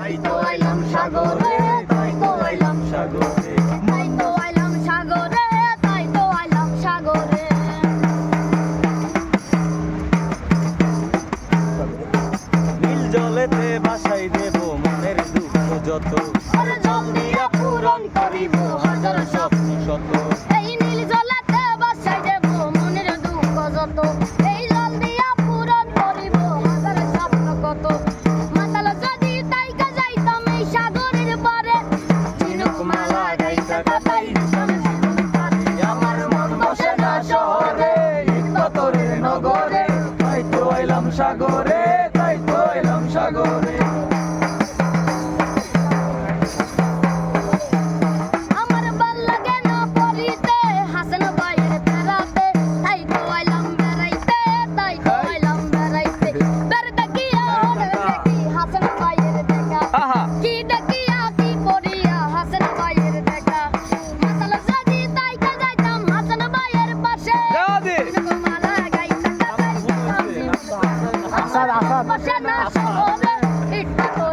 তাই তো আইলাম সাগরে, তাই তো আইলাম সাগরে, তাই তো আইলাম সাগরে, তাই তো আইলাম সাগরে। নীল জলেতে ভাসাই দেব মনের দুঃখ যত, ওরে জল দিয়া পূরণ করিব হাজার স্বপ্ন শত। এই নীল জলেতে ভাসাই দেব মনের দুঃখ যত, এই জল দিয়া পূরণ করিব হাজার স্বপ্ন কত। মাতাল যদি তাইকা যাইতাম এই সাগরের পারে, ঝিনুক মালা গাইতা কাটাই দিতাম জীবন পারে। আমার মন বসে না শহরে, ইট পাথরের নগরে, তাই তো আইলাম সাগরে, তাই তো আইলাম সাগরে। আমার ভাল লাগে না পড়িতে হাসেন ভাইয়ের বেড়াতে, তাই তো আইলাম বেড়াইতে, তাই তো আইলাম বেড়াইতে। বেড় দেখিয়া মনে দেখি হাসেন ভাইয়ের দেখা, আহা কি দেখিয়া কি পড়িয়া হাসেন ভাইয়ের দেখা। মাতাল যদি তাইকা যাইতাম হাসেন ভাইয়ের পাশে, দাদি মালা গাইতা কাটাইতাম জীবন পারে। আমার মন বসে না শহরে, ইট পাথর